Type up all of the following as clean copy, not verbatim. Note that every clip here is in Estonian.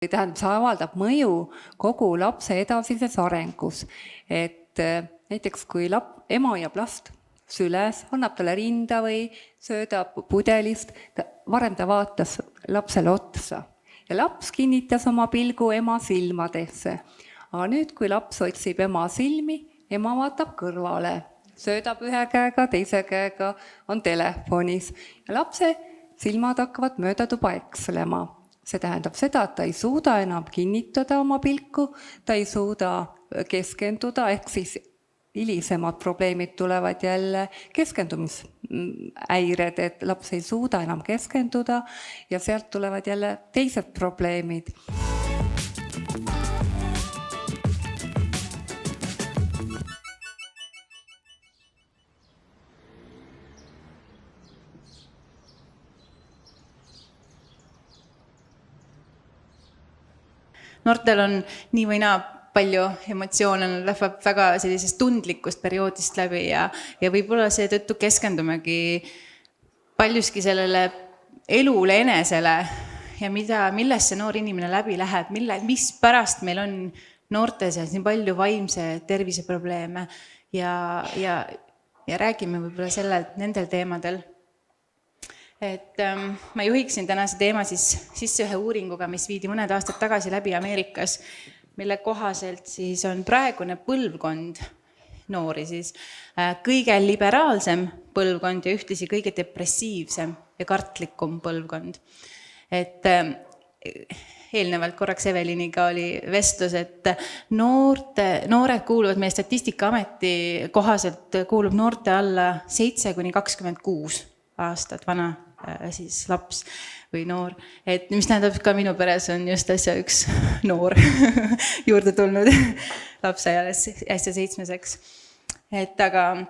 Tähendab, see avaldab mõju kogu lapse edasises arengus. Et näiteks kui ema hoiab last süles, annab talle rinda või söödab pudelist, varem ta vaatas lapsele otsa ja laps kinnitas oma pilgu ema silmadesse. Aga nüüd, kui laps otsib ema silmi, ema vaatab kõrvale, söödab ühe käega, teise käega on telefonis ja lapse silmad hakkavad mööda tuba ekslema. See tähendab seda, et ta ei suuda enam kinnitada oma pilku, ta ei suuda keskenduda, ehk siis hilisemad probleemid tulevad jälle keskendumisääired, et laps ei suuda enam keskenduda ja sealt tulevad jälle teised probleemid. Noortel on nii või naa palju emotsioone, nad lähevad väga sellisest tundlikust perioodist läbi ja võib-olla seetõttu keskendumegi paljuski sellele elule enesele ja millest see noor inimene läbi läheb, mis pärast meil on noorte seas nii palju vaimse tervise probleeme ja räägime võib-olla nendel teemadel. Et ma juhiksin tänase teema sisse ühe uuringuga, mis viidi mõned aastad tagasi läbi Ameerikas, mille kohaselt siis on praegune põlvkond noori siis kõige liberaalsem põlvkond ja ühtlasi kõige depressiivsem ja kartlikum põlvkond. Et eelnevalt korraks Eveliniga oli vestlus, et noored kuuluvad meie Statistikaameti kohaselt kuulub noorte alla 7–26 aastat vana siis laps või noor. Et mis tähendab ka minu peres on just äsja üks noor juurde tulnud laps äsja 7-seks. Et aga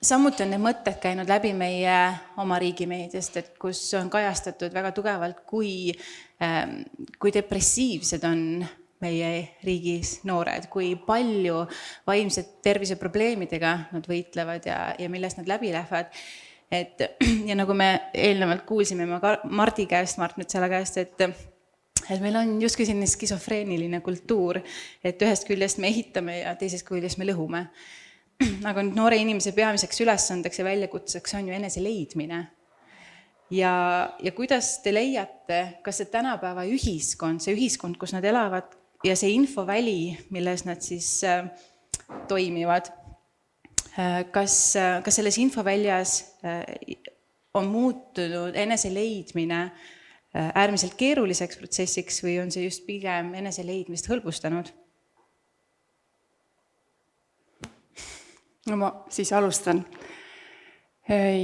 samuti on need mõtted käinud läbi meie oma riigimeediast, et kus on kajastatud väga tugevalt, kui depressiivsed on meie riigis noored, kui palju vaimset tervise probleemidega nad võitlevad ja millest nad läbi lähevad. Ja nagu me eelnevalt kuulsime Mart Metsala käest, et meil on justkui selline skisofreeniline kultuur, et ühest küljest me ehitame ja teisest küljest me lõhume. Aga nüüd noore inimese peamiseks ülesandeks ja väljakutseks on ju enese leidmine. Ja kuidas te leiate, kas see tänapäeva ühiskond, kus nad elavad ja see infoväli, milles nad siis toimivad, kas selles infoväljas on muutunud enese leidmine äärmiselt keeruliseks protsessiks või on see just pigem enese leidmist hõlbustanud? No ma siis alustan.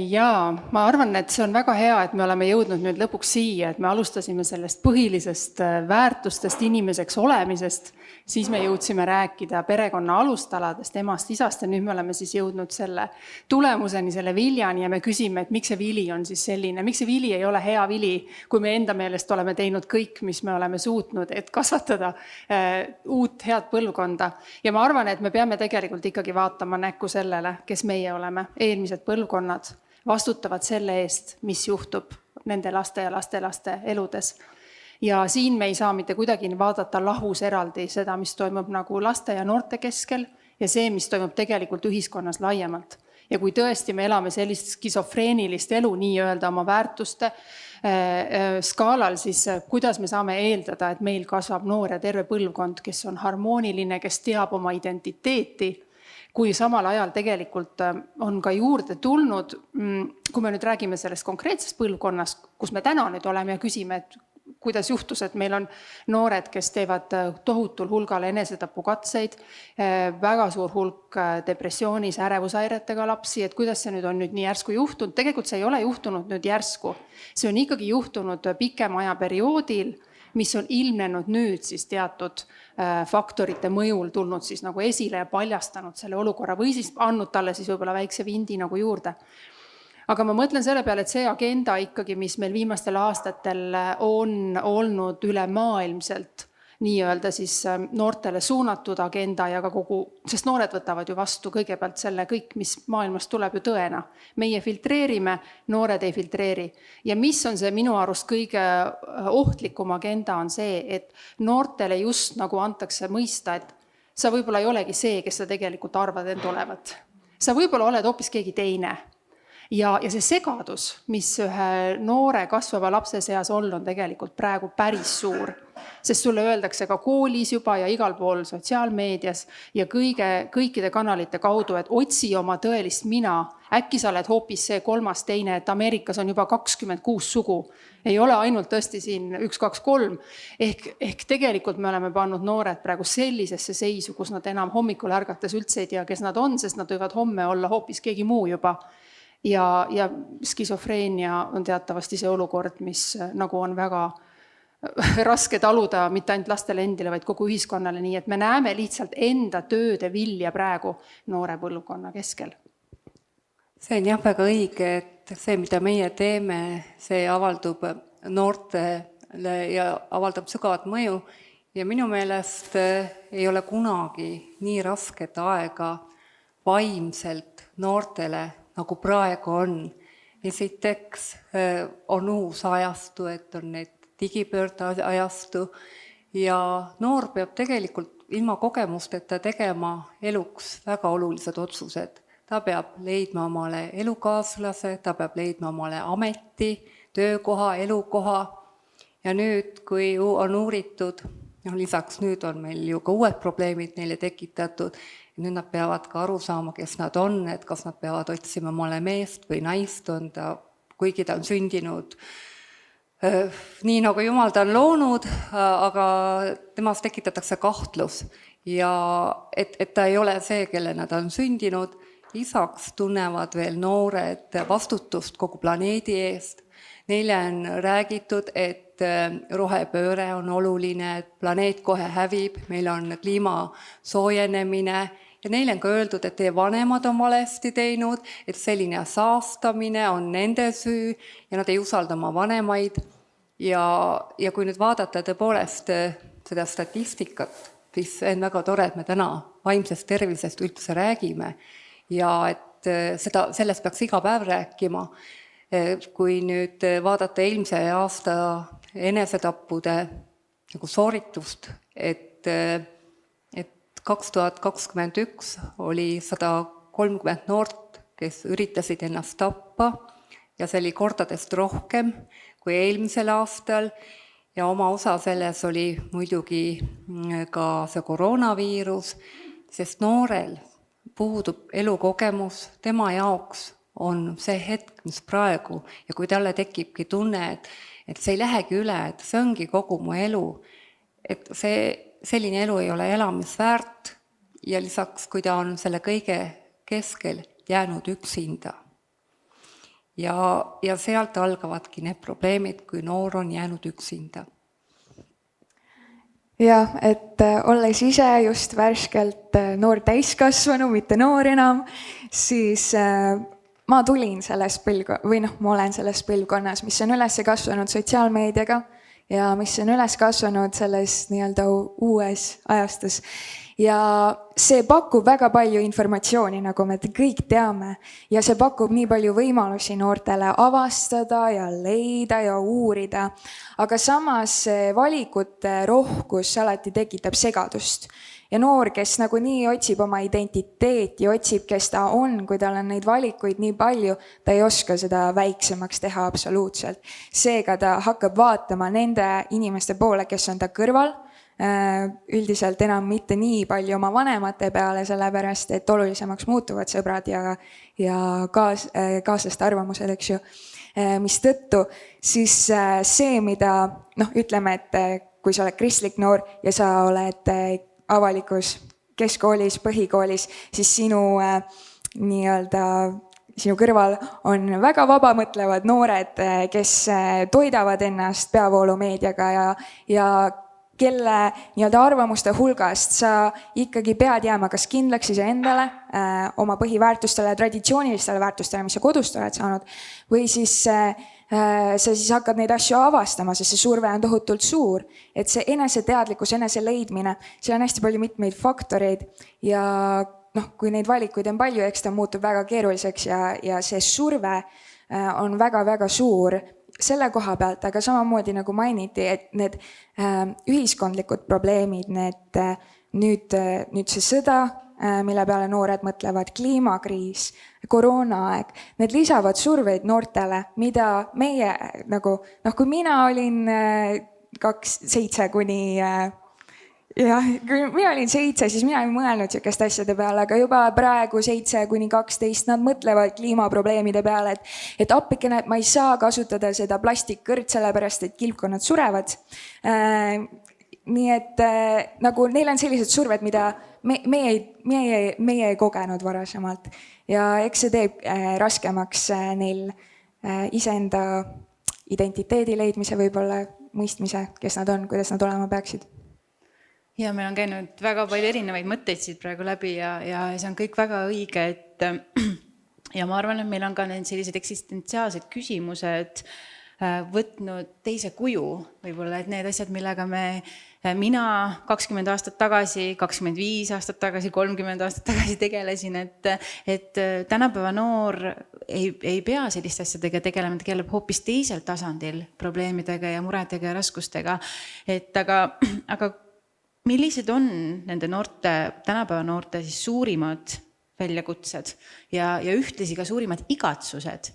Jaa, ma arvan, et see on väga hea, et me oleme jõudnud nüüd lõpuks siia, et me alustasime sellest põhilisest väärtustest, inimeseks olemisest, siis me jõudsime rääkida perekonna alustaladest, emast, isast ja nüüd me oleme siis jõudnud selle tulemuseni, selle viljani ja me küsime, et miks see vili on siis selline, miks see vili ei ole hea vili, kui me enda meelest oleme teinud kõik, mis me oleme suutnud, et kasvatada uut head põlvkonda. Ja ma arvan, et me peame tegelikult ikkagi vaatama näkku sellele, kes meie oleme, eelmised põlvkonnad vastutavad selle eest, mis juhtub nende laste ja lastelaste eludes. Ja siin me ei saa mitte kuidagi vaadata lahus eraldi seda, mis toimub nagu laste ja noorte keskel ja see, mis toimub tegelikult ühiskonnas laiemalt. Ja kui tõesti me elame sellist skisofreenilist elu nii-öelda oma väärtuste skaalal, siis kuidas me saame eeldada, et meil kasvab noor ja terve põlvkond, kes on harmooniline, kes teab oma identiteeti, kui samal ajal tegelikult on ka juurde tulnud, kui me nüüd räägime sellest konkreetsest põlvkonnast, kus me täna nüüd oleme ja küsime, et kuidas juhtus, et meil on noored, kes teevad tohutul hulgal enesetapukatseid, väga suur hulk depressioonis ärevusairetega lapsi, et kuidas see nüüd on nüüd nii järsku juhtunud. Tegelikult see ei ole juhtunud nüüd järsku. See on ikkagi juhtunud pikema aja perioodil, mis on ilmnenud nüüd siis teatud faktorite mõjul tulnud siis nagu esile ja paljastanud selle olukorra või siis andnud talle siis võib-olla väikse vindi nagu juurde. Aga ma mõtlen selle peale, et see agenda ikkagi, mis meil viimastel aastatel on olnud üle maailmselt, nii-öelda siis noortele suunatud agenda ja ka kogu, sest noored võtavad ju vastu kõigepealt selle kõik, mis maailmast tuleb ju tõena. Meie filtreerime, noored ei filtreeri. Ja mis on see minu arust kõige ohtlikum agenda on see, et noortele just nagu antakse mõista, et sa võib-olla ei olegi see, kes sa tegelikult arvad end olevat. Sa võib-olla oled hoopis keegi teine. Ja see segadus, mis ühe noore kasvava lapse seas on tegelikult praegu päris suur. Sest sulle öeldakse ka koolis juba ja igal pool sotsiaalmeedias ja kõikide kanalite kaudu, et otsi oma tõelist mina. Äkki sa oled hoopis see kolmas teine, et Ameerikas on juba 26 sugu. Ei ole ainult tõesti siin 1, 2, 3. Ehk tegelikult me oleme pannud noored praegu sellisesse seisu, kus nad enam hommikul ärgates üldse ei tea, kes nad on, sest nad võivad homme olla hoopis keegi muu juba. Ja skisofreenia on teatavasti see olukord, mis nagu on väga raske taluda mitte ainult lastele endile, vaid kogu ühiskonnale, nii et me näeme lihtsalt enda tööde vilja praegu noore põlvkonna keskel. See on jah väga õige, et see, mida meie teeme, see avaldub noortele ja avaldab sügavat mõju ja minu meelest ei ole kunagi nii rasket aega vaimselt noortele nagu praegu on. Esiteks on uus ajastu, et on need digipöörde ajastu ja noor peab tegelikult ilma kogemusteta tegema eluks väga olulised otsused. Ta peab leidma omale elukaaslase, ta peab leidma omale ameti, töökoha, elukoha ja nüüd, kui on uuritud, lisaks nüüd on meil ju ka uued probleemid neile tekitatud, nüüd nad peavad ka aru saama, kes nad on, et kas nad peavad otsima omale meest või naist, kuigi ta on sündinud nii nagu Jumal ta on loonud, aga temast tekitatakse kahtlus ja et ta ei ole see, kellena ta on sündinud. Lisaks tunnevad veel noored vastutust kogu planeedi eest. Neile on räägitud, et rohepööre on oluline, et planeet kohe hävib, meil on kliima soojenemine ja neile on ka öeldud, et teie vanemad on valesti teinud, et selline saastamine on nende süü ja nad ei usalda oma vanemaid. Ja kui nüüd vaadata tõepoolest seda statistikat, siis on väga tore, et me täna vaimsest tervisest üldse räägime ja et sellest peaks iga päev rääkima. Kui nüüd vaadata eelmise aasta enesetappude sooritust, et 2021 oli 130 noort, kes üritasid ennast tappa ja see oli kordadest rohkem kui eelmisel aastal ja oma osa selles oli muidugi ka see koroonaviirus, sest noorel puudub elukogemus, tema jaoks on see hetk, mis praegu ja kui talle tekibki tunne, et see ei lähegi üle, et see ongi kogu mu elu, et selline elu ei ole elamisväärt ja lisaks, kui ta on selle kõige keskel jäänud üksinda. Ja sealt algavadki need probleemid, kui noor on jäänud üksinda. Ja, et olles ise just värskelt noor täiskasvanu, mitte noor enam, siis ma tulin sellest ma olen selles põlvkonnas, mis on üles kasvanud sotsiaalmeediaga ja mis on üles kasvanud selles nii-öelda uues ajastus. Ja see pakub väga palju informatsiooni, nagu me kõik teame, ja see pakub nii palju võimalusi noortele avastada ja leida ja uurida, aga samas valikute rohkus alati tekitab segadust. Ja noor, kes nagunii otsib oma identiteeti, otsib, kes ta on, kui tal on neid valikuid nii palju, ta ei oska seda väiksemaks teha absoluutselt. Seega ta hakkab vaatama nende inimeste poole, kes on ta kõrval, üldiselt enam mitte nii palju oma vanemate peale, sellepärast, et olulisemaks muutuvad sõbrad ja kaaslaste arvamused, eks ju. Mis tõttu, siis see, mida, ütleme, et kui sa oled kristlik noor ja sa oled avalikus keskkoolis, põhikoolis, siis sinu kõrval on väga vabamõtlevad noored, kes toidavad ennast peavoolumeediaga ja kelle arvamuste hulgast sa ikkagi pead jääma kas kindlaks iseendale, oma põhiväärtustele, traditsioonilistele väärtustele, mis sa kodust oled saanud, või siis sa siis hakkad neid asju avastama, sest see surve on tohutult suur. Et see eneseteadlikkus, enese leidmine, seal on hästi palju mitmeid faktoreid ja kui neid valikuid on palju, eks ta muutub väga keeruliseks ja see surve on väga-väga suur selle koha pealt, aga samamoodi nagu mainiti, et need ühiskondlikud probleemid, nüüd see sõda, mille peale noored mõtlevad, kliimakriis, koroonaaeg, need lisavad surveid noortele, mida meie kui mina olin 7 kuni kui mina olin 7, siis mina ei mõelnud selliste asjade peale, aga juba praegu 7 kuni 12 nad mõtlevad kliimaprobleemide peale, et appikene, et ma ei saa kasutada seda plastikkõrt, sellepärast et kilpkonnad surevad. Nii et neil on sellised surved, mida meie ei kogenud varasemalt ja eks see teeb raskemaks neil iseenda identiteedi leidmise, võib-olla mõistmise, kes nad on, kuidas nad olema peaksid. Ja meil on käinud väga palju erinevaid mõtteid siit praegu läbi ja see on kõik väga õige, ja ma arvan, et meil on ka sellised eksistentsiaalsed küsimused võtnud teise kuju, võib-olla, et need asjad, millega mina 20 aastat tagasi, 25 aastat tagasi, 30 aastat tagasi tegelesin, et tänapäeva noor ei pea selliste asjadega tegelema, tegeleb hoopis teisel tasandil probleemidega ja muredega ja raskustega, aga millised on nende tänapäeva noorte siis suurimad väljakutsed ja ühtlasi ka suurimad igatsused?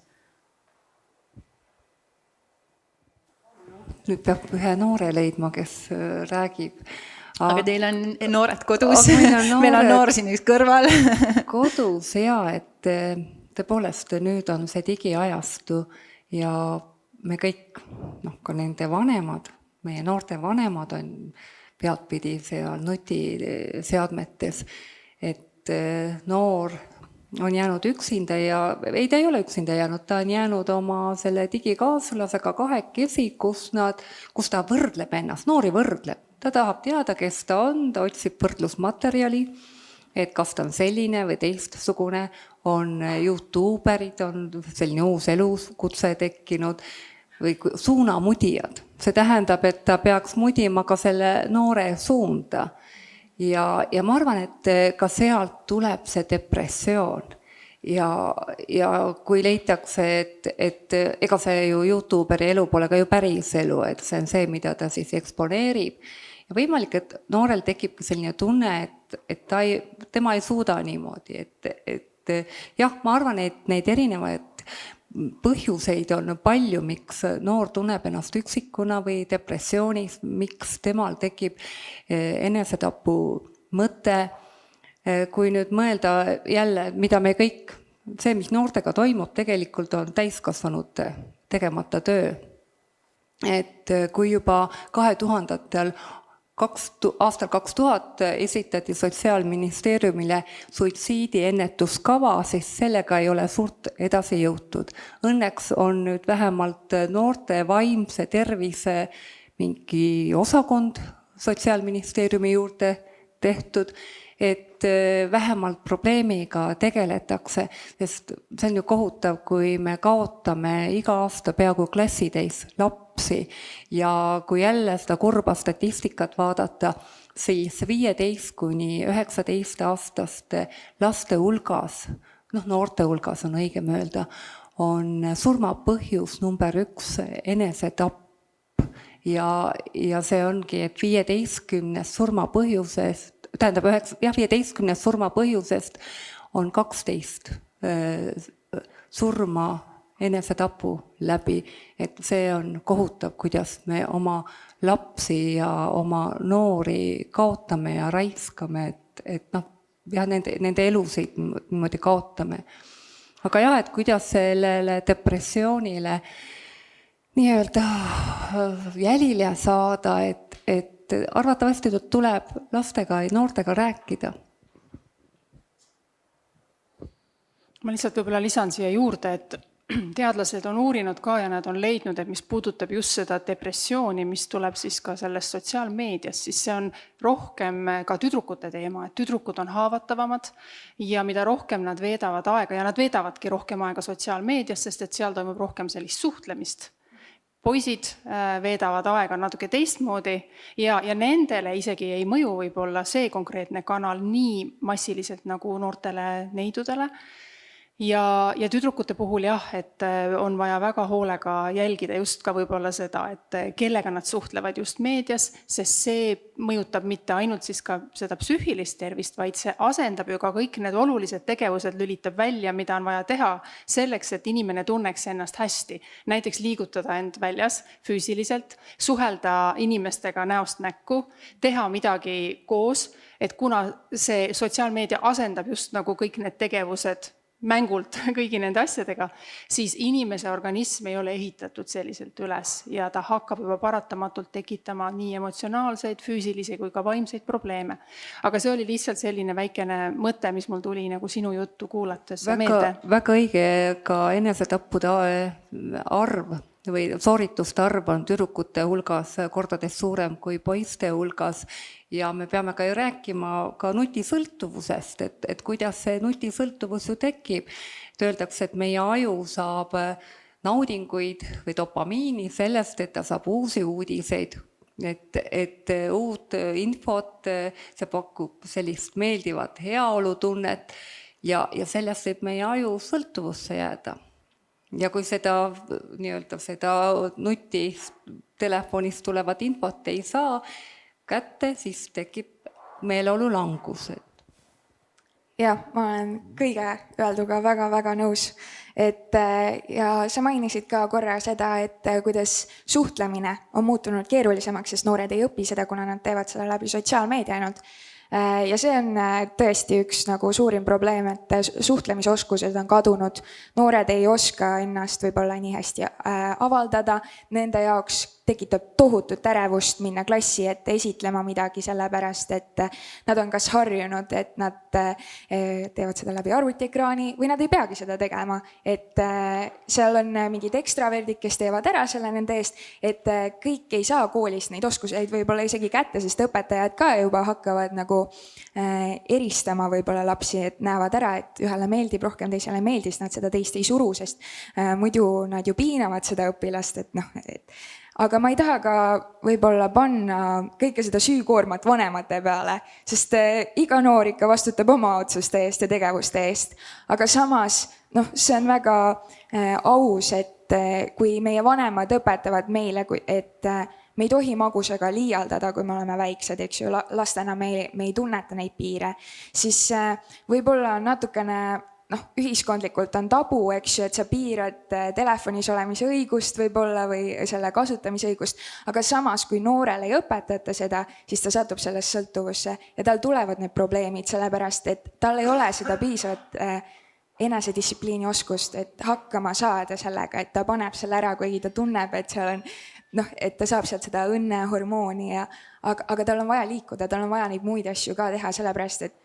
Nüüd peab ühe noore leidma, kes räägib. Aga teil on noored kodus, meil on noor siin üks kõrval. Kodus et tõepoolest nüüd on see digiajastu ja me kõik, ka nende vanemad, meie noorte vanemad on peadpidi seal nutiseadmetes, et noor on jäänud üksinda ja ta ei ole üksinda jäänud, ta on jäänud oma selle digikaaslasega kahekesi, kus ta võrdleb ennast, noori võrdleb. Ta tahab teada, kes ta on, ta otsib võrdlusmaterjali, et kas ta on selline või teistsugune, on YouTuberid, on selline uus elukutse tekkinud või suunamudijad. See tähendab, et ta peaks mudima ka selle noore suunda. Ja ma arvan, et ka sealt tuleb see depressioon ja kui leitakse, et ega see ju YouTuberi elu pole ka ju päris elu, et see on see, mida ta siis eksponeerib. Ja võimalik, et noorel tekibki selline tunne, et tema ei suuda niimoodi, et jah, ma arvan, et neid erinevaid põhjuseid on palju, miks noor tunneb ennast üksikuna või depressioonis, miks temal tekib enesetapu mõte. Kui nüüd mõelda jälle, mida me kõik, see, mis noortega toimub, tegelikult on täiskasvanute tegemata töö. Et kui juba 2000. aastal 2000 esitati Sotsiaalministeeriumile suitsiidiennetuskava, siis sellega ei ole suurt edasi jõutud. Õnneks on nüüd vähemalt noorte vaimse tervise mingi osakond Sotsiaalministeeriumi juurde tehtud, et vähemalt probleemiga tegeletakse, sest see on ju kohutav, kui me kaotame iga aasta peaaegu klassitäis lapsi ja kui jälle seda kurba statistikat vaadata, siis 15 kuni 19 aastaste laste hulgas, noorte hulgas on õigem öelda, on surmapõhjus number 1 enesetapp. Ja see ongi, et 15 surmapõhjusest, tähendab 15 surmapõhjusest on 12 surma enesetapu läbi, et see on kohutav, kuidas me oma lapsi ja oma noori kaotame ja raiskame, et nende elusid niimoodi kaotame. Aga jah, et kuidas sellele depressioonile nii-öelda jälile saada, et arvatavasti tuleb lastega ja noortega rääkida. Ma lihtsalt võib-olla lisan siia juurde, et teadlased on uurinud ka ja nad on leidnud, et mis puudutab just seda depressiooni, mis tuleb siis ka sellest sotsiaalmeediast, siis see on rohkem ka tüdrukute teema, et tüdrukud on haavatavamad ja mida rohkem nad veedavad aega ja nad veedavadki rohkem aega sotsiaalmeedias, sest et seal toimub rohkem sellist suhtlemist. Poisid veedavad aega natuke teistmoodi ja nendele isegi ei mõju võib-olla see konkreetne kanal nii massiliselt nagu noortele neidudele. Ja tüdrukute puhul jah, et on vaja väga hoolega jälgida just ka võib-olla seda, et kellega nad suhtlevad just meedias, sest see mõjutab mitte ainult siis ka seda psüühilist tervist, vaid see asendab ju ka kõik need olulised tegevused, lülitab välja, mida on vaja teha selleks, et inimene tunneks ennast hästi. Näiteks liigutada end väljas füüsiliselt, suhelda inimestega näost näkku, teha midagi koos, et kuna see sotsiaalmeedia asendab just nagu kõik need tegevused mängult kõigi nende asjadega, siis inimese organism ei ole ehitatud selliselt üles ja ta hakkab juba paratamatult tekitama nii emotsionaalseid, füüsilisi kui ka vaimseid probleeme. Aga see oli lihtsalt selline väikene mõte, mis mul tuli nagu sinu juttu kuulates meelde. Väga õige, ka enesetappude arv või soorituste arv on tüdrukute hulgas kordades suurem kui poiste hulgas ja me peame ka ju rääkima ka nutisõltuvusest, et kuidas see nutisõltuvus ju tekib. Öeldakse, et meie aju saab naudinguid või dopamiini sellest, et ta saab uusi uudiseid, et uut infot, see pakub sellist meeldivat heaolutunnet ja sellest võib meie aju sõltuvusse jääda. Ja kui seda nutitelefonist tulevat infot ei saa kätte, siis tekib meeleolu langus. Jah, ma olen kõige öelduga väga-väga nõus. Ja sa mainisid ka korra seda, et kuidas suhtlemine on muutunud keerulisemaks, sest noored ei õpi seda, kuna nad teevad seda läbi sotsiaalmeedia ainult. Ja see on tõesti üks nagu suurim probleem, et suhtlemisoskused on kadunud. Noored ei oska ennast võib-olla nii hästi avaldada. Nende jaoks tekitab tohutut ärevust minna klassi ette esitlema midagi sellepärast, et nad on kas harjunud, et nad teevad seda läbi arvutiekraani või nad ei peagi seda tegema. Et seal on mingid ekstraverdid, kes teevad ära selle nende eest, et kõik ei saa koolist neid oskuseid võib-olla isegi kätte, sest õpetajad ka juba hakkavad nagu eristama võib-olla lapsi, et näevad ära, et ühele meeldib rohkem, teisele ei meeldi, nad seda teist ei suru, sest muidu nad ju piinavad seda õpilast, aga ma ei taha ka võib-olla panna kõike seda süükoormat vanemate peale, sest iga noor ikka vastutab oma otsuste eest ja tegevuste eest. Aga samas, see on väga aus, et kui meie vanemad õpetavad meile, et me ei tohi magusega liialdada, kui me oleme väiksed, eks ju, lastena me ei tunneta neid piire, siis võib-olla natukene ühiskondlikult on tabu, eks ju, et sa piirad telefonis olemise õigust võib-olla või selle kasutamise õigust, aga samas, kui noorele ei õpetata seda, siis ta satub sellest sõltuvusse ja tal tulevad need probleemid, sellepärast, et tal ei ole seda piisavat enesedistsipliini oskust, et hakkama saada sellega, et ta paneb selle ära, kuigi ta tunneb, et seal on, et ta saab sealt seda õnnehormooni, aga tal on vaja liikuda, tal on vaja neid muid asju ka teha, sellepärast, et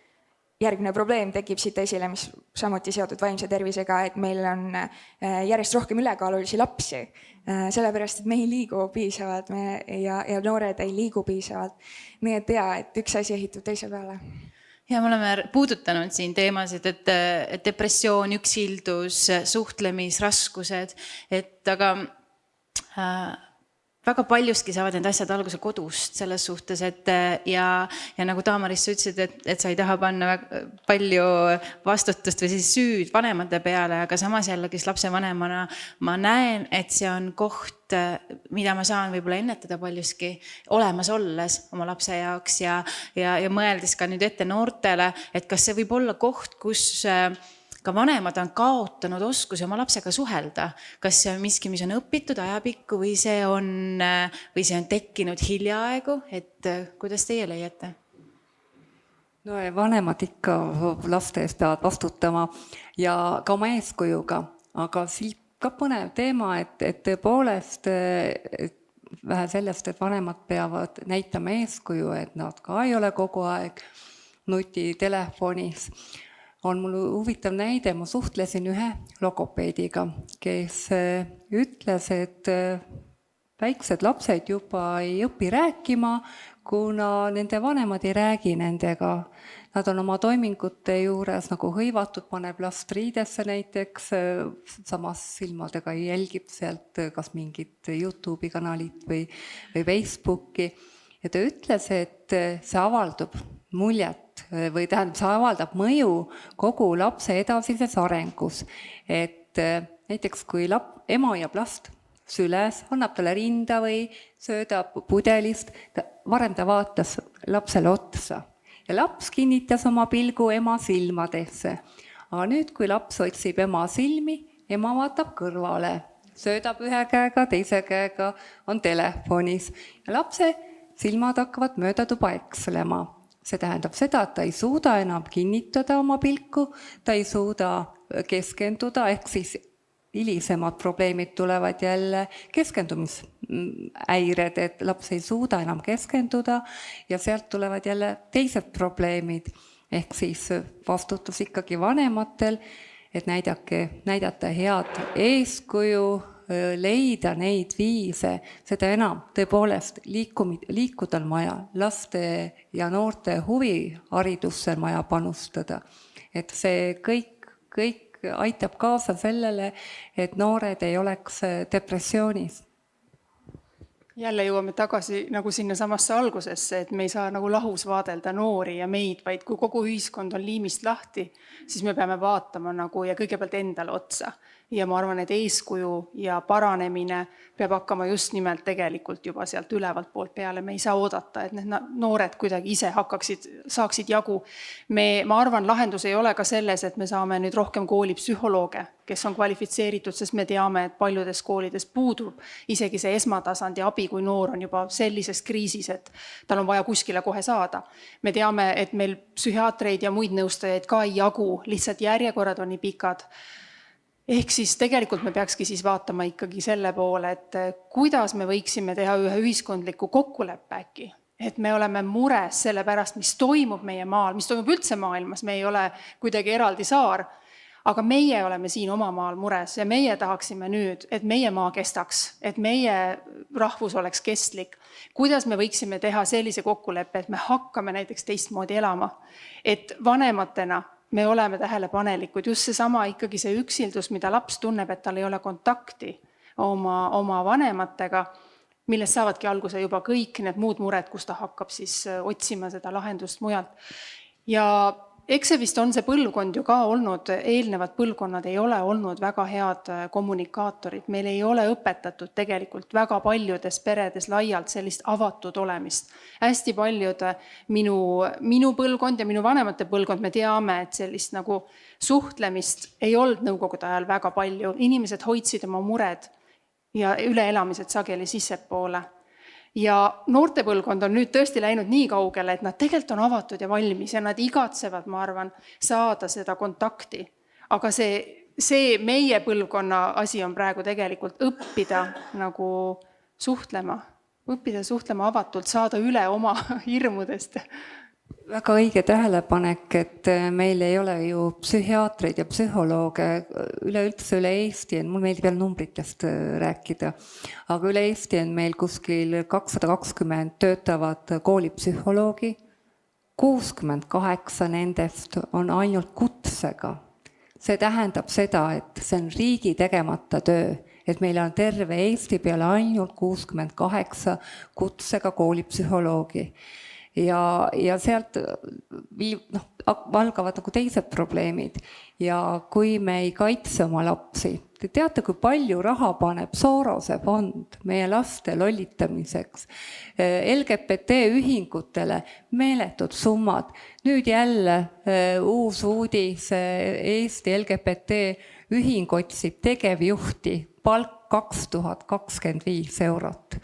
järgmine probleem tekib siit esile, mis samuti seotud vaimse tervisega, et meil on järjest rohkem ülekaalulisi lapsi, sellepärast, et me ei liigu piisavalt ja noored ei liigu piisavalt. Nii et et üks asi ehitub teise peale. Ja me oleme puudutanud siin teemasid, et depressioon, üksildus, suhtlemisraskused, aga väga paljuski saavad need asjad alguse kodust selles suhtes, ja nagu Taamaris sa ütlesid, et sa ei taha panna palju vastutust või siis süüd vanemate peale, aga samas jällegi lapsevanemana ma näen, et see on koht, mida ma saan võib-olla ennetada paljuski olemas olles oma lapse jaoks ja mõeldes ka nüüd ette noortele, et kas see võib olla koht, kus ka vanemad on kaotanud oskuse oma lapsega suhelda. Kas see on miski, mis on õpitud ajapikku või see on tekkinud hiljaaegu, et kuidas teie leiate? Vanemad ikka laste eest peavad vastutama ja ka oma eeskujuga, aga siit ka põnev teema, et tõepoolest vähe sellest, et vanemad peavad näitama eeskuju, et nad ka ei ole kogu aeg nutitelefonis. on mul huvitav näide, ma suhtlesin ühe logopeediga, kes ütles, et väiksed lapsed juba ei õpi rääkima, kuna nende vanemad ei räägi nendega. Nad on oma toimingute juures nagu hõivatud, paneb last riidesse näiteks, samas silmadega jälgib sealt kas mingit YouTube'i kanalit või Facebooki. Ja ta ütles, et see avaldub muljet või tähendab, see avaldab mõju kogu lapse edasises arengus. Et näiteks kui ema jääb last süles, annab talle rinda või söödab pudelist, varem ta vaatas lapsele otsa. Ja laps kinnitas oma pilgu ema silmadesse. Aga nüüd, kui laps otsib ema silmi, ema vaatab kõrvale, söödab ühe käega, teise käega, on telefonis. Ja lapse silmad hakkavad mööda tuba ekslema. See tähendab seda, et ta ei suuda enam kinnitada oma pilku, ta ei suuda keskenduda, ehk siis hilisemad probleemid tulevad jälle keskendumisääired, et laps ei suuda enam keskenduda ja sealt tulevad jälle teised probleemid. Ehk siis vastutus ikkagi vanematel, et näidata head eeskuju, leida neid viise, seda enam tõepoolest liikuda on vaja, laste ja noorte huviharidusse on vaja panustada. Et see kõik aitab kaasa sellele, et noored ei oleks depressioonis. Jälle jõuame tagasi nagu sinna samasse algusesse, et me ei saa nagu lahus vaadelda noori ja meid, vaid kui kogu ühiskond on liimist lahti, siis me peame vaatama nagu ja kõigepealt endale otsa. Ja ma arvan, et eeskuju ja paranemine peab hakkama just nimelt tegelikult juba sealt ülevalt poolt peale. Me ei saa oodata, et need noored kuidagi ise saaksid jagu. Ma arvan, lahendus ei ole ka selles, et me saame nüüd rohkem koolipsühholooge, kes on kvalifitseeritud, sest me teame, et paljudes koolides puudub isegi see esmatasandi abi, kui noor on juba sellises kriisis, et tal on vaja kuskile kohe saada. Me teame, et meil psühhiaatreid ja muid nõustajaid ka ei jagu, lihtsalt järjekorrad on nii pikad. Ehk siis tegelikult me peakski siis vaatama ikkagi selle poole, et kuidas me võiksime teha ühe ühiskondliku kokkuleppe äkki. Et me oleme mures selle pärast, mis toimub meie maal, mis toimub üldse maailmas, me ei ole kuidagi eraldi saar, aga meie oleme siin oma maal mures ja meie tahaksime nüüd, et meie maa kestaks, et meie rahvus oleks kestlik. Kuidas me võiksime teha sellise kokkuleppe, et me hakkame näiteks teistmoodi elama, et vanematena me oleme tähelepanelikud, just seesama ikkagi see üksildus, mida laps tunneb, et tal ei ole kontakti oma vanematega, millest saavadki alguse juba kõik need muud mured, kus ta hakkab siis otsima seda lahendust mujalt. Ja eks see vist on see põlvkond ju ka olnud, eelnevad põlvkonnad ei ole olnud väga head kommunikaatorid. Meil ei ole õpetatud tegelikult väga paljudes peredes laialt sellist avatud olemist. Hästi paljud minu põlvkond ja minu vanemate põlvkond, me teame, et sellist nagu suhtlemist ei olnud nõukogude ajal väga palju. Inimesed hoidsid oma mured ja üleelamised sageli sissepoole. Ja noorte põlvkond on nüüd tõesti läinud nii kaugele, et nad tegelikult on avatud ja valmis ja nad igatsevad, ma arvan, saada seda kontakti. Aga see meie põlvkonna asi on praegu tegelikult õppida nagu suhtlema avatult, saada üle oma hirmudest. Väga õige tähelepanek, et meil ei ole ju psühhiaatreid ja psühholooge üleüldse üle Eesti, mul meeldib veel numbritest rääkida, aga üle Eesti on meil kuskil 220 töötavad koolipsühholoogi, 68 nendest on ainult kutsega. See tähendab seda, et see on riigi tegemata töö, et meil on terve Eesti peale ainult 68 kutsega koolipsühholoogi. Ja sealt valgavad nagu teised probleemid. Ja kui me ei kaitse oma lapsi, te teate, kui palju raha paneb Sorose fond meie laste lollitamiseks, LGBT ühingutele meeletud summad. Nüüd jälle uus uudis, Eesti LGBT ühing otsib tegevjuhti, palk 2025 eurot.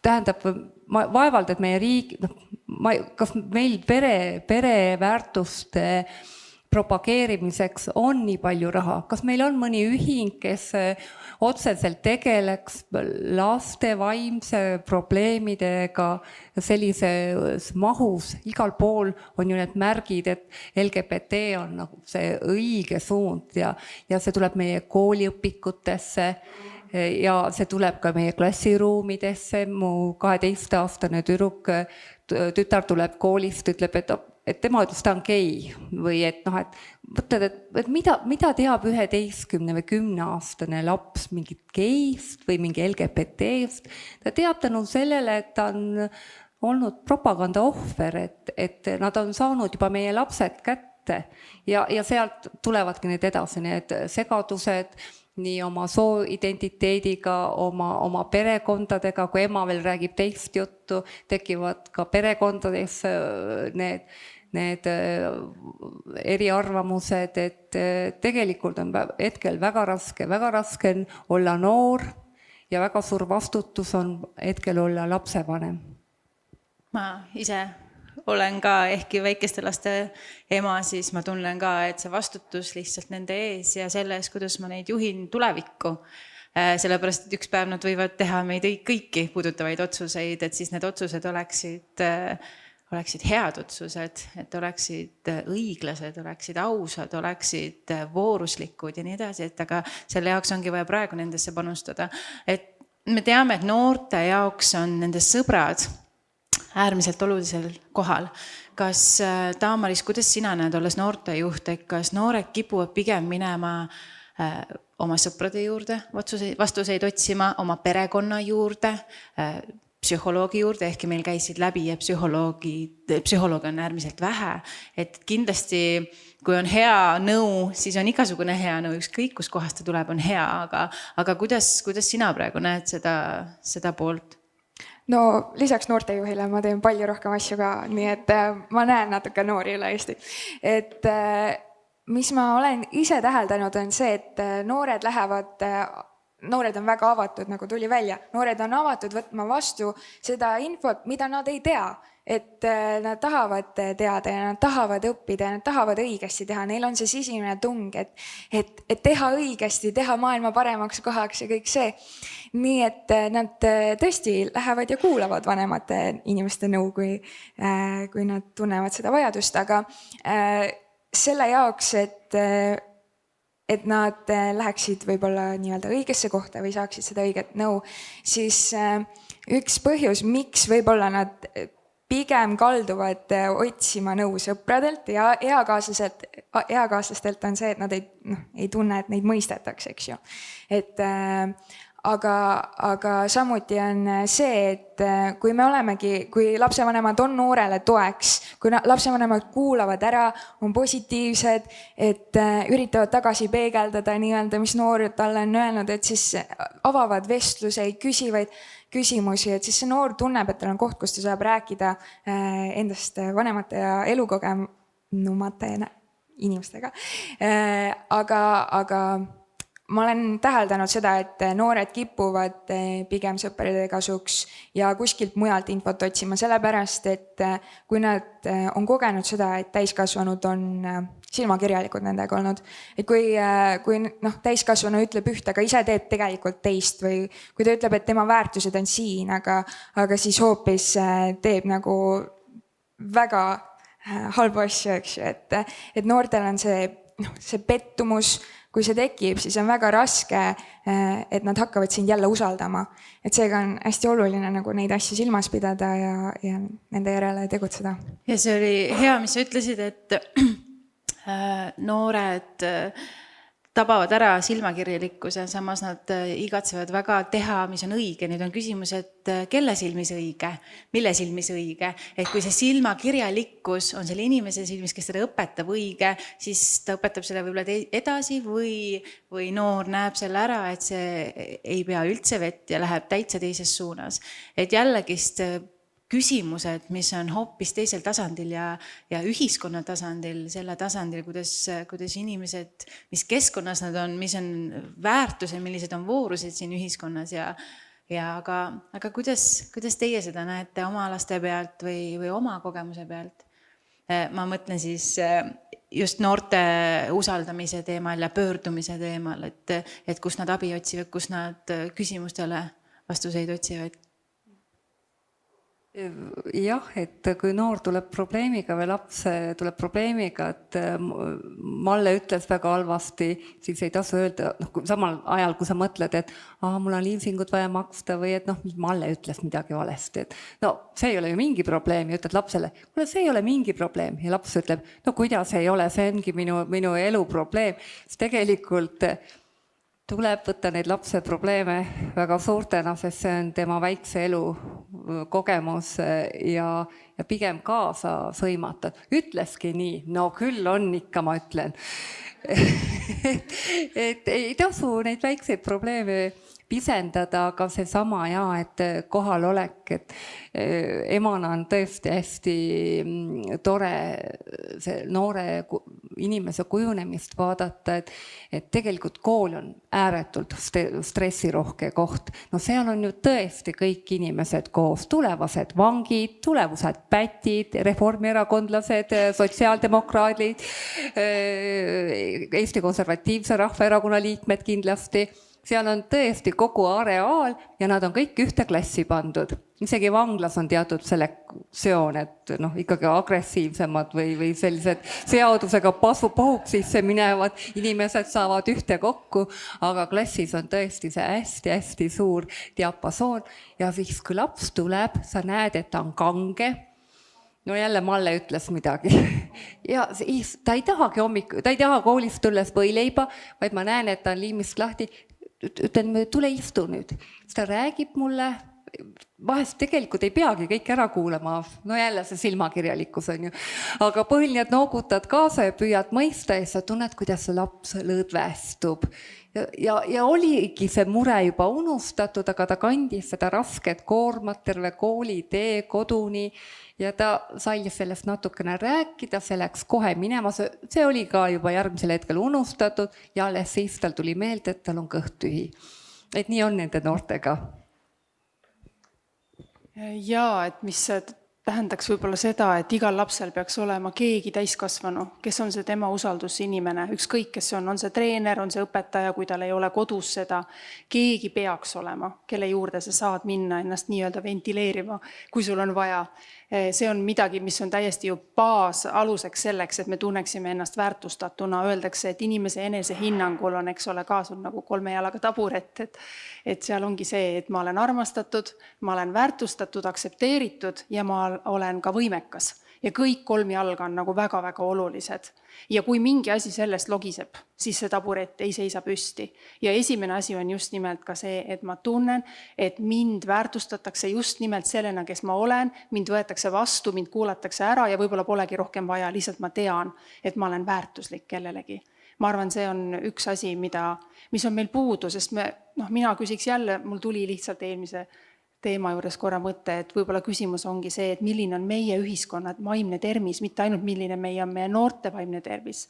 Tähendab, vaevalt, et meie riik, kas meil pereväärtuste propageerimiseks on nii palju raha? Kas meil on mõni ühing, kes otseselt tegeleks laste vaimse probleemidega sellises mahus? Igal pool on ju need märgid, et LGBT on nagu see õige suund ja see tuleb meie kooliõpikutesse ja see tuleb ka meie klassiruumidesse. Mu 12-aastane tütar tuleb koolist, ütleb, et tema ütles, ta on gei või et noh, et mõtled, et mida teab 11 või 10-aastane laps mingit geist või mingi LGBT-st. Ta teab tänu sellele, et ta on olnud propaganda ohver, et nad on saanud juba meie lapsed kätte ja sealt tulevadki need edasi, need segadused nii oma sooidentiteediga, oma perekondadega, kui ema veel räägib teist juttu, tekivad ka perekondades need eriarvamused, et tegelikult on hetkel väga raske on olla noor ja väga suur vastutus on hetkel olla lapsevanem. Ma ise olen ka, ehkki väikeste laste ema, siis ma tunnen ka, et see vastutus lihtsalt nende ees ja selles, kuidas ma neid juhin tulevikku. Sellepärast, et üks päev nad võivad teha meid kõiki puudutavaid otsuseid, et siis need otsused oleksid head otsused, et oleksid õiglased, oleksid ausad, oleksid vooruslikud ja nii edasi, et aga selle jaoks ongi vaja praegu nendesse panustada. Et me teame, et noorte jaoks on nende sõbrad äärmiselt olulisel kohal. Kas, Taamaris, kuidas sina näed, olles noortejuht, et kas noored kipuvad pigem minema oma sõprade juurde vastuseid otsima, oma perekonna juurde, psühholoogi juurde, ehkki meil käisid läbi ja psühholoogi on äärmiselt vähe. Et kindlasti, kui on hea nõu, siis on igasugune hea nõu, ükskõik kus kohast ta tuleb, on hea, aga kuidas sina praegu näed seda poolt? No lisaks noortejuhile ma teen palju rohkem asju ka, nii et ma näen natuke noori üle Eesti. Et mis ma olen ise täheldanud on see, et noored on väga avatud, nagu tuli välja. Noored on avatud võtma vastu seda infot, mida nad ei tea. Et nad tahavad teada ja nad tahavad õppida ja nad tahavad õigesti teha. Neil on see sisimine tung, et teha õigesti, teha maailma paremaks kohaks ja kõik see. Nii et nad tõesti lähevad ja kuulavad vanemate inimeste nõu, kui nad tunnevad seda vajadust. Aga selle jaoks, et nad läheksid võib-olla nii-öelda õigesse kohta või saaksid seda õiget nõu, siis üks põhjus, miks võib-olla nad pigem kalduvad otsima nõu sõpradelt ja eakaaslastelt on see, et nad ei tunne, et neid mõistetakse, eks ju. Aga samuti on see, et kui lapsevanemad on noorele toeks, kui lapsevanemad kuulavad ära, on positiivsed, et üritavad tagasi peegeldada nii-öelda, mis noor talle on öelnud, et siis avavad vestluseid, küsivaid küsimusi, et siis see noor tunneb, et tal on koht, kus ta saab rääkida endast vanemate ja elukogenumate inimestega. Aga ma olen täheldanud seda, et noored kipuvad pigem sõprade kasuks ja kuskilt mujalt infot otsima, sellepärast, et kui nad on kogenud seda, et täiskasvanud on silmakirjalikud nendega olnud, et kui täiskasvanu ütleb üht, aga ise teeb tegelikult teist või kui ta ütleb, et tema väärtused on siin, aga siis hoopis teeb nagu väga halbu asju, eks ju, et noortel on see pettumus, kui see tekib, siis on väga raske, et nad hakkavad sind jälle usaldama. Et seega on hästi oluline nagu neid asju silmas pidada ja nende järele tegutseda. Ja see oli hea, mis sa ütlesid, et noored tabavad ära silmakirjalikkuse, samas nad igatsevad väga teha, mis on õige. Nüüd on küsimus, et kelle silmis õige, mille silmis õige. Et kui see silmakirjalikkus on selle inimese silmis, kes seda õpetab õige, siis ta õpetab seda võib-olla edasi või noor näeb selle ära, et see ei pea üldse vett ja läheb täitsa teises suunas. Et jällegist küsimused, mis on hoopis teisel tasandil ja ühiskonna tasandil, selle tasandil, kuidas inimesed, mis keskkonnas nad on, mis on väärtused, millised on voorused siin ühiskonnas aga kuidas teie seda näete oma laste pealt või oma kogemuse pealt? ma mõtlen siis just noorte usaldamise teemal ja pöördumise teemal, et kus nad abi otsivad, kus nad küsimustele vastuseid otsivad. Jah, et kui noor tuleb probleemiga või laps tuleb probleemiga, et Malle ütles väga halvasti, siis ei tasu öelda, samal ajal, kui sa mõtled, et mul on liisingut vaja maksta või et Malle ütles midagi valesti. Et no see ei ole ju mingi probleem ja ütled lapsele, kuule, see ei ole mingi probleem. Ja laps ütleb, no kuidas ei ole, see ongi minu elu probleem. Siis tegelikult tuleb võtta neid lapse probleeme väga suurtena, sest see on tema väikse elu kogemus ja pigem kaasa sõimata. Ütleski nii, no küll on ikka, ma ütlen. et ei tasu neid väikseid probleeme pisendada, aga seesama et kohalolek, et emana on tõesti hästi tore see noore inimese kujunemist vaadata, et tegelikult kool on ääretult stressirohke koht. No seal on ju tõesti kõik inimesed koos, tulevased vangid, tulevased pätid, reformierakondlased, sotsiaaldemokraadid, Eesti Konservatiivse Rahvaerakonna liikmed kindlasti. Seal on tõesti kogu areaal ja nad on kõik ühte klassi pandud. Isegi vanglas on teatud selektsioon, et ikkagi agressiivsemad või sellised seadusega pahuks sisse minevad inimesed saavad ühte kokku, aga klassis on tõesti see hästi-hästi suur diapasoon ja siis kui laps tuleb, sa näed, et ta on kange. No jälle Malle ütles midagi. Ja siis ta ei taha koolist tulles võileiba, vaid ma näen, et ta on liimist lahti. Ütlen, tule istu nüüd. Siis ta räägib mulle, vahest tegelikult ei peagi kõik ära kuulama. No jälle see silmakirjalikkus on ju. Aga põhiline, et noogutad kaasa ja püüad mõista ja sa tunned, kuidas see laps lõdvestub. Ja oligi see mure juba unustatud, aga ta kandis seda rasket koormat terve kooli tee koduni ja ta sai sellest natukene rääkida, see läks kohe minema, see oli ka juba järgmisel hetkel unustatud ja alles siis tal tuli meelde, et tal on kõht tühi. Et nii on nende noortega. Jaa, et mis tähendaks võib-olla seda, et igal lapsel peaks olema keegi täiskasvanu, kes on see tema usaldusinimene, ükskõik, kes on see treener, on see õpetaja, kui tal ei ole kodus seda, keegi peaks olema, kelle juurde sa saad minna ennast nii-öelda ventileerima, kui sul on vaja. See on midagi, mis on täiesti ju baasaluseks selleks, et me tunneksime ennast väärtustatuna. Öeldakse, et inimese enese hinnangul on, eks ole, ka sul nagu 3 jalaga taburet, et seal ongi see, et ma olen armastatud, ma olen väärtustatud, aktsepteeritud ja ma olen ka võimekas. Ja kõik 3 jalga on nagu väga-väga olulised. Ja kui mingi asi sellest logiseb, siis see taburet ei seisa püsti. Ja esimene asi on just nimelt ka see, et ma tunnen, et mind väärtustatakse just nimelt sellena, kes ma olen, mind võetakse vastu, mind kuulatakse ära ja võib-olla polegi rohkem vaja, lihtsalt ma tean, et ma olen väärtuslik kellelegi. Ma arvan, see on üks asi, mis on meil puudu, sest mina küsiks jälle, mul tuli lihtsalt eelmise teema juures korra mõte, et võib-olla küsimus ongi see, et milline on meie ühiskonna vaimne tervis, mitte ainult milline on meie noorte vaimne tervis,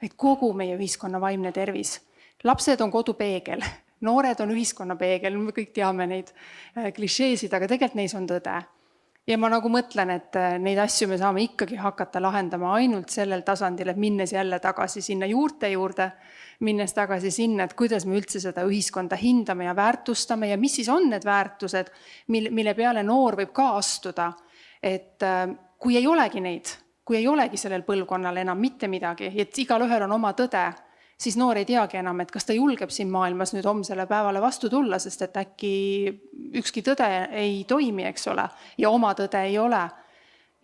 vaid kogu meie ühiskonna vaimne tervis. Lapsed on kodupeegel, noored on ühiskonna peegel, me kõik teame neid klišeesid, aga tegelikult neis on tõde. Ja ma nagu mõtlen, et neid asju me saame ikkagi hakata lahendama ainult sellel tasandil, et minnes jälle tagasi sinna juurde, minnes tagasi sinna, et kuidas me üldse seda ühiskonda hindame ja väärtustame ja mis siis on need väärtused, mille peale noor võib ka astuda. Et kui ei olegi neid, kui ei olegi sellel põlvkonnal enam mitte midagi, et igalühel on oma tõde, siis noor ei teagi enam, et kas ta julgeb siin maailmas nüüd homsele päevale vastu tulla, sest et äkki ükski tõde ei toimi, eks ole, ja oma tõde ei ole.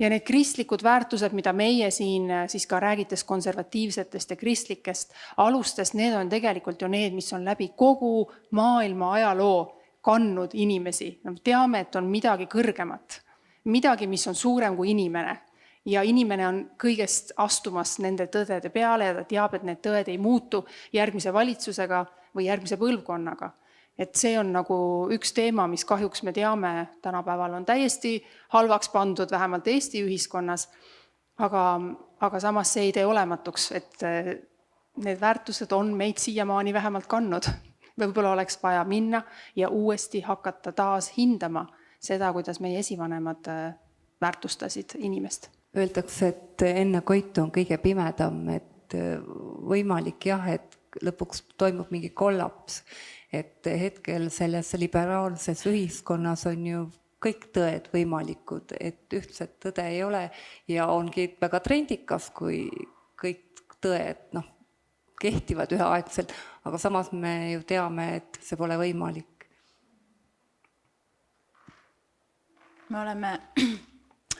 Ja need kristlikud väärtused, mida meie siin siis ka räägites konservatiivsetest ja kristlikest alustest, need on tegelikult ju need, mis on läbi kogu maailma ajaloo kandnud inimesi. Teame, et on midagi kõrgemat, midagi, mis on suurem kui inimene. Ja inimene on kõigest astumas nende tõdede peale ja ta teab, et need tõed ei muutu järgmise valitsusega või järgmise põlvkonnaga. Et see on nagu üks teema, mis kahjuks me teame tänapäeval on täiesti halvaks pandud, vähemalt Eesti ühiskonnas, aga samas see ei tee olematuks, et need väärtused on meid siiamaani vähemalt kandnud. Võib-olla oleks vaja minna ja uuesti hakata taas hindama seda, kuidas meie esivanemad väärtustasid inimest. Öeldakse, et enne koitu on kõige pimedam, et võimalik jah, et lõpuks toimub mingi kollaps. Et hetkel selles liberaalses ühiskonnas on ju kõik tõed võimalikud, et ühtset tõde ei ole ja ongi väga trendikas, kui kõik tõed kehtivad üheaegselt, aga samas me ju teame, et see pole võimalik. Me oleme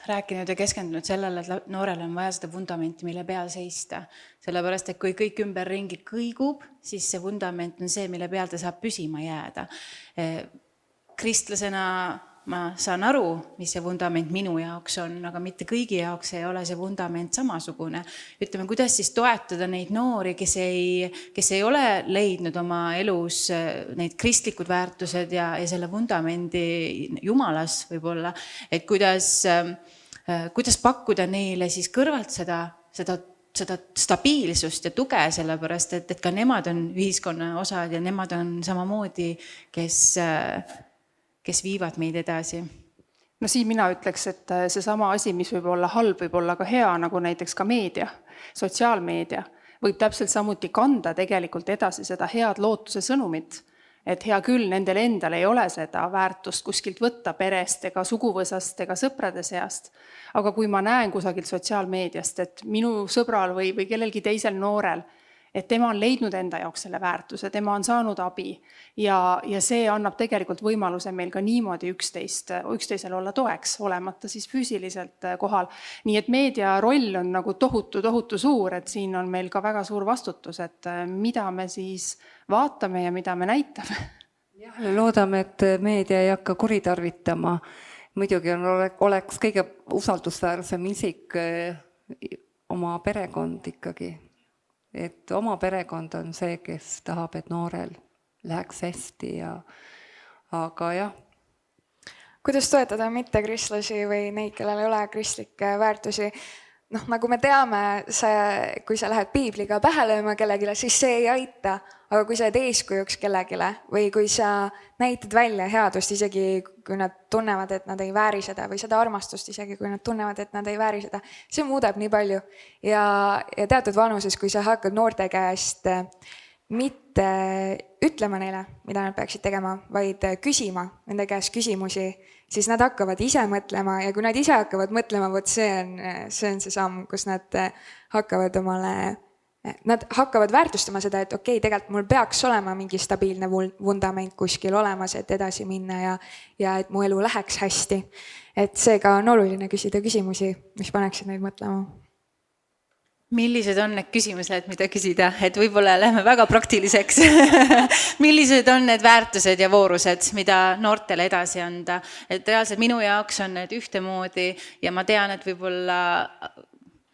rääkinud ja keskendunud sellele, et noorel on vaja seda vundamenti, mille peal seista. Sellepärast, et kui kõik ümberringi kõigub, siis see vundament on see, mille peal ta saab püsima jääda. Kristlasena ma saan aru, mis see vundament minu jaoks on, aga mitte kõigi jaoks ei ole see vundament samasugune. Ütleme, kuidas siis toetada neid noori, kes ei ole leidnud oma elus neid kristlikud väärtused ja selle vundamendi Jumalas võib-olla, et kuidas pakkuda neile siis kõrvalt seda stabiilsust ja tuge, sellepärast, et ka nemad on ühiskonna osad ja nemad on samamoodi, kes viivad meid edasi. No siin mina ütleks, et seesama asi, mis võib olla halb, võib olla ka hea, nagu näiteks ka meedia, sotsiaalmeedia, võib täpselt samuti kanda tegelikult edasi seda head lootuse sõnumit, et hea küll, nendel endal ei ole seda väärtust kuskilt võtta perest ega suguvõsast ega sõprade seast, aga kui ma näen kusagilt sotsiaalmeediast, et minu sõbral või kellelgi teisel noorel, et tema on leidnud enda jaoks selle väärtuse, tema on saanud abi ja see annab tegelikult võimaluse meil ka niimoodi üksteisel olla toeks, olemata siis füüsiliselt kohal. Nii et meedia roll on nagu tohutu suur, et siin on meil ka väga suur vastutus, et mida me siis vaatame ja mida me näitame. Jah, loodame, et meedia ei hakka kuritarvitama. Muidugi oleks kõige usaldusväärsem isik oma perekond ikkagi. Et oma perekond on see, kes tahab, et noorel läheks hästi aga jah. Kuidas toetada mittekristlasi või neid, kellel ei ole kristlikke väärtusi? Nagu me teame, kui sa lähed piibliga pähe lööma kellegile, siis see ei aita, aga kui sa oled eeskujuks kellegile või kui sa näitad välja headust, isegi kui nad tunnevad, et nad ei vääri seda või seda armastust, isegi kui nad tunnevad, et nad ei vääri seda, see muudab nii palju. Ja teatud vanuses, kui sa hakkad noorte käest mitte ütlema neile, mida nad peaksid tegema, vaid küsima nende käest küsimusi, siis nad hakkavad ise mõtlema ja kui nad ise hakkavad mõtlema, see on see samm, kus nad hakkavad väärtustama seda, et okei, tegelikult mul peaks olema mingi stabiilne vundament kuskil olemas, et edasi minna ja et mu elu läheks hästi. Et seega on oluline küsida küsimusi, mis paneksid neid mõtlema. Millised on need küsimused, mida küsida? Et võib-olla lähme väga praktiliseks. Millised on need väärtused ja voorused, mida noortele edasi anda? Et reaalselt minu jaoks on need ühtemoodi ja ma tean, et võib-olla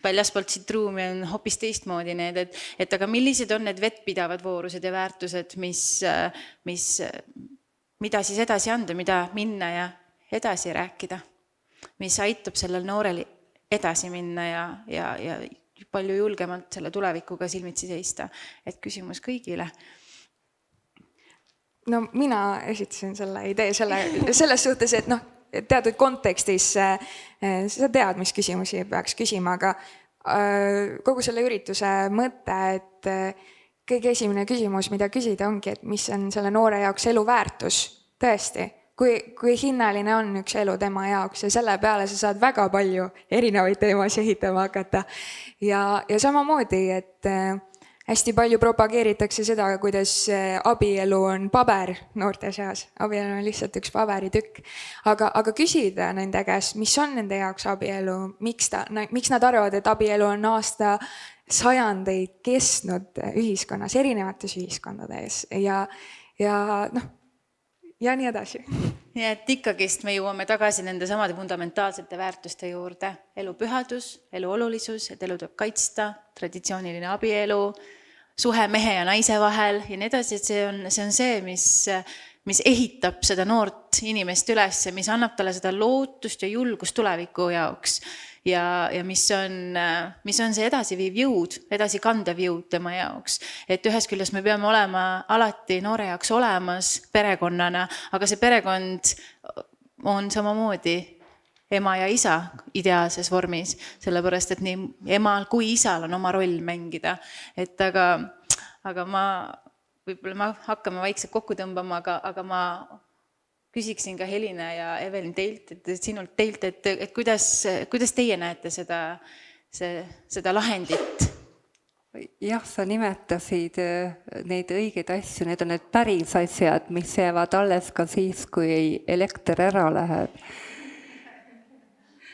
väljaspoolt siit ruumi on hoopis teistmoodi need, et aga millised on need vettpidavad voorused ja väärtused, mida siis edasi anda, mida minna ja edasi rääkida, mis aitab sellel noorel edasi minna ja palju julgemalt selle tulevikuga silmitsi seista, et küsimus kõigile. No mina esitasin selle idee selles suhtes, et teatud kontekstis sa tead, mis küsimusi peaks küsima, aga kogu selle ürituse mõte, et kõige esimene küsimus, mida küsida ongi, et mis on selle noore jaoks elu väärtus, tõesti. Kui hinnaline on üks elu tema jaoks ja selle peale sa saad väga palju erinevaid teemasid ehitama hakata. Ja samamoodi, et hästi palju propageeritakse seda, kuidas abielu on paber noorte seas. Abielu on lihtsalt üks paberitükk. Aga küsida nende käest, mis on nende jaoks abielu, miks nad arvavad, et abielu on sajandeid kestnud ühiskonnas, erinevates ühiskondades ja nii edasi. Ja et ikkagist me jõuame tagasi nende samade fundamentaalsete väärtuste juurde. Elu pühadus, elu olulisus, et elu tuleb kaitsta, traditsiooniline abielu, suhe mehe ja naise vahel ja nii edasi, et see on see, mis ehitab seda noort inimest üles, mis annab talle seda lootust ja julgust tuleviku jaoks. Ja mis on see edasiviiv jõud, edasi kandev jõud tema jaoks. Et ühes küljest me peame olema alati noore jaoks olemas perekonnana, aga see perekond on samamoodi ema ja isa ideaalses vormis, sellepärast et nii emal kui isal on oma roll mängida. Et aga võib-olla ma hakkame vaikselt kokku tõmbama, aga ma küsiksin ka Helina ja Evelin teilt, et kuidas teie näete seda lahendit? Jah, sa nimetasid neid õigeid asju, need on need päris asjad, mis jäävad alles ka siis, kui elekter ära läheb.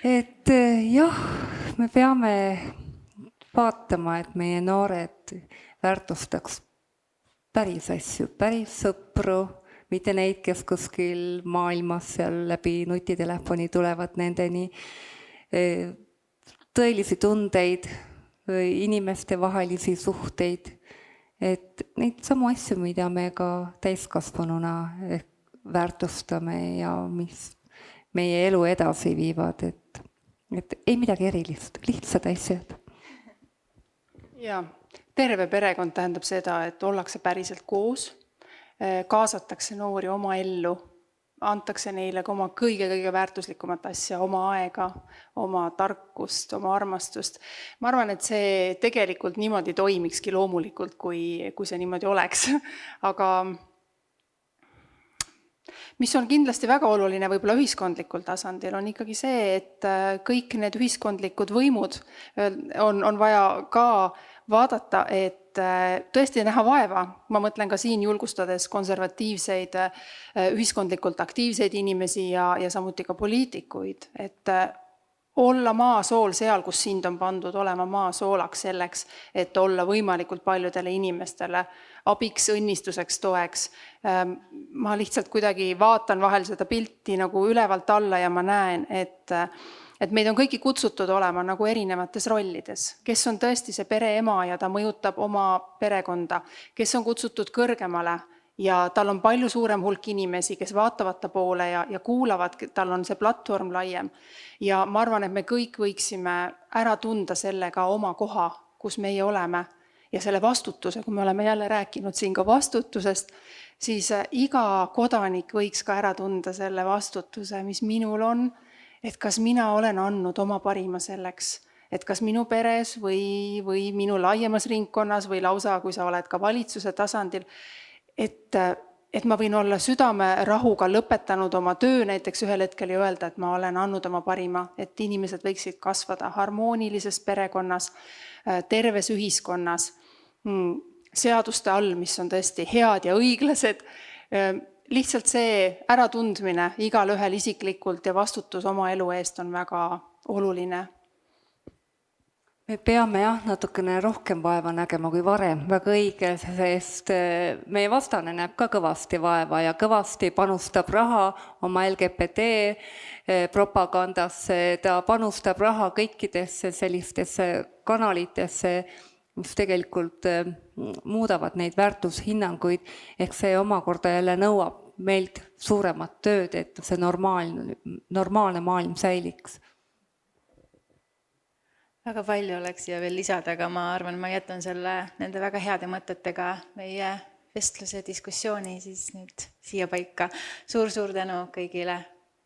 Et jah, me peame vaatama, et meie noored väärtustaks päris asju, päris sõpru, mitte neid, kes kuskil maailmas seal läbi nutitelefoni tulevad nendeni, tõelisi tundeid, inimeste vahelisi suhteid, et neid samu asju, mida me ka täiskasvanuna väärtustame ja mis meie elu edasi viivad, et ei midagi erilist, lihtsad asjad. Ja terve perekond tähendab seda, et ollakse päriselt koos, kaasatakse noori oma ellu, antakse neile ka oma kõige väärtuslikumat asja, oma aega, oma tarkust, oma armastust. Ma arvan, et see tegelikult niimoodi toimikski loomulikult, kui see niimoodi oleks. Aga mis on kindlasti väga oluline võib-olla ühiskondlikul tasandil, on ikkagi see, et kõik need ühiskondlikud võimud on vaja ka vaadata, et tõesti näha vaeva. Ma mõtlen ka siin julgustades konservatiivseid, ühiskondlikult aktiivseid inimesi ja samuti ka poliitikuid, et olla maasool seal, kus sind on pandud olema maasoolaks selleks, et olla võimalikult paljudele inimestele abiks, õnnistuseks, toeks. Ma lihtsalt kuidagi vaatan vahel seda pilti nagu ülevalt alla ja ma näen, et meid on kõiki kutsutud olema nagu erinevates rollides, kes on tõesti see pereema ja ta mõjutab oma perekonda, kes on kutsutud kõrgemale ja tal on palju suurem hulk inimesi, kes vaatavad ta poole ja kuulavad, tal on see platvorm laiem. Ja ma arvan, et me kõik võiksime ära tunda sellega oma koha, kus meie oleme ja selle vastutuse, kui me oleme jälle rääkinud siin ka vastutusest, siis iga kodanik võiks ka ära tunda selle vastutuse, mis minul on, et kas mina olen andnud oma parima selleks, et kas minu peres või minu laiemas ringkonnas või lausa, kui sa oled ka valitsuse tasandil, et ma võin olla südame rahuga lõpetanud oma töö näiteks ühel hetkel ja öelda, et ma olen andnud oma parima, et inimesed võiksid kasvada harmoonilises perekonnas, terves ühiskonnas, seaduste all, mis on tõesti head ja õiglased. Lihtsalt see äratundmine igal ühel isiklikult ja vastutus oma elu eest on väga oluline. Me peame natukene rohkem vaeva nägema kui varem, väga õige, sest meie vastane näeb ka kõvasti vaeva ja kõvasti panustab raha oma LGBT propagandasse, ta panustab raha kõikidesse sellistesse kanalitesse, mis tegelikult muudavad neid väärtushinnanguid, ehk see omakorda jälle nõuab meilt suuremat tööd, et see normaalne maailm säiliks. Väga palju oleks ja veel lisada, aga ma arvan, ma jätan nende väga heade mõtetega meie vestluse diskussiooni siis nüüd siia paika. Suur tänu kõigile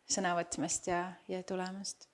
sõna võtmast ja tulemast.